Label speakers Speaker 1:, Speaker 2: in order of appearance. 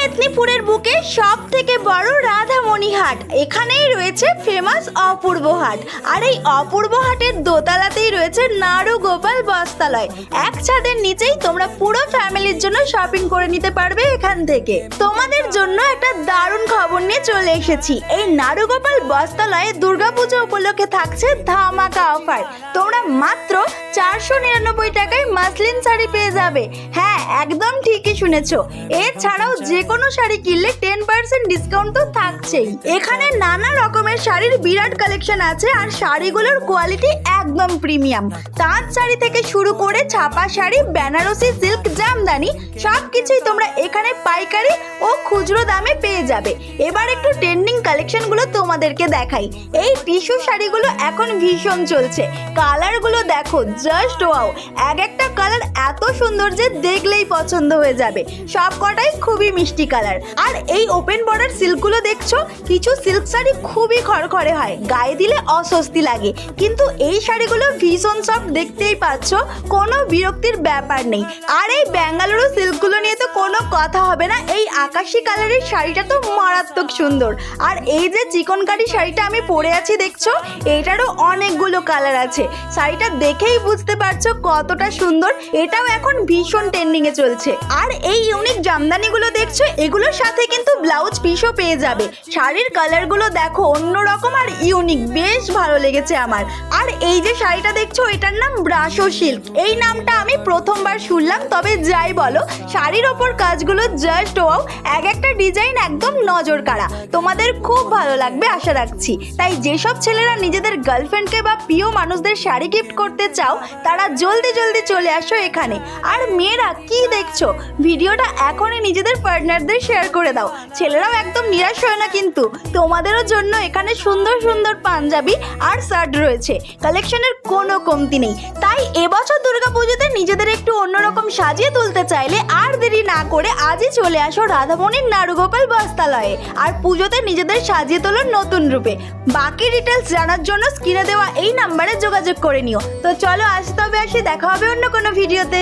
Speaker 1: মেদিনীপুরের বুকে সব থেকে বড় রাধামণি হাট, এখানেই রয়েছে ফেমাস অপূর্ব হাট। আর এই অপূর্ব হাটের দোতলাতেই রয়েছে নাড়ু গোপাল বস্ত্রালয়। এক ছাদের নিচেই তোমরা পুরো ফ্যামিলির জন্য শপিং করে নিতে পারবে এখান থেকে। তোমাদের জন্য একটা দারুণ খবর নিয়ে চলে এসেছি। এই নাড়ু গোপাল বস্ত্রালয়ে দুর্গাপূজা উপলক্ষে থাকছে ধামাকা অফার। তোমরা মাত্র 499 টাকায় মাসলিন শাড়ি পেয়ে যাবে। হ্যাঁ, একদম ঠিকই শুনেছো। এছাড়াও যে কোনো শাড়ি কিনলে 10% ডিসকাউন্ট তো থাকছেই। এখানে নানা রকমের শাড়ির বিরাট কালেকশন আছে, আর শাড়িগুলোর কোয়ালিটি একদম প্রিমিয়াম। তাঁত শাড়ি থেকে শুরু করে ছাপা শাড়ি, বেনারসি, সিল্ক, জামদানি সবকিছুই তোমরা এখানে পাইকারি ও খুচরো দামে পেয়ে যাবে। এবার একটু ট্রেন্ডিং কালেকশনগুলো তোমাদেরকে দেখাই। এই টিস্যু শাড়িগুলো এখন ভীষণ চলছে। কালারগুলো দেখো, জাস্ট ওয়াও। এক একটা কালার এত সুন্দর যে দেখলেই পছন্দ হয়ে যাবে। সব কটাই খুবই মিষ্টি কালার। আর এই ওপেন বর্ডার সিল্কগুলো দেখছো, কিছু সিল্ক শাড়ি খুবই খড়খড়ে হয়, গায়ে দিলে অস্বস্তি লাগে, কিন্তু এই শাড়িগুলো ভীষণ সফট, দেখতেই পাচ্ছ, কোনো বিরক্তির ব্যাপার নেই। আর এই বেঙ্গালুরু সিল্কগুলো নিয়ে তো কোনো কথা হবে না। এই আকাশি কালারের শাড়িটা তো মারাত্মক সুন্দর। আর এই যে চিকনকারি শাড়িটা আমি পরে আছি দেখছো, এটারও অনেকগুলো কালার আছে। শাড়িটা দেখেই বুঝতে পারছো কতটা সুন্দর। এটাও এখন ভীষণ ট্রেন্ডিং এ চলছে। আর এই ইউনিক জামদানিগুলো দেখছো, এগুলোর সাথে কিন্তু ব্লাউজ পিসও পেয়ে যাবে। শাড়ির কালারগুলো দেখো অন্যরকম আর ইউনিক, বেশ ভালো লেগেছে আমার। আর এই যে শাড়িটা দেখছো, এটার নাম ব্রাশো সিল্ক। এই নামটা আমি প্রথমবার শুনলাম, তবে যাই বলো, শাড়ির ওপর কাজগুলো জাস্ট ওয়াও। এক একটা ডিজাইন একদম নজর কাড়া। তোমাদের খুব ভালো লাগবে আশা রাখছি। তাই যেসব ছেলেরা নিজেদের গার্লফ্রেন্ডকে বা প্রিয় মানুষদের শাড়ি গিফট করতে চাও, তারা জলদি জলদি চলে আসো এখানে। আর মেয়েরা কি দেখছো, ভিডিওটা এখনই নিজেদের পার্টনারদের শেয়ার করে দাও। ছেলেরাও একদম নিরাশ হয় না কিন্তু, তোমাদেরও জন্য এখানে সুন্দর সুন্দর পাঞ্জাবি আর শার্ট রয়েছে। কালেকশনের কোনো কমতি নেই। তাই এবছর দুর্গাপুজোতে নিজেদের একটু অন্যরকম সাজিয়ে তুলতে চাইলে আর দেরি না করে আজই চলে আসো রাধামণির নাড়ুগোপাল বস্ত্রালয়ে। আর পুজোতে নিজেদের সাজিয়ে তোলো নতুন রূপে। বাকি ডিটেলস জানার জন্য স্ক্রিনে দেওয়া এই নাম্বারে যোগাযোগ করে নিও। তো চলো আজ তবে আসি, দেখা হবে অন্য কোনো ভিডিওতে।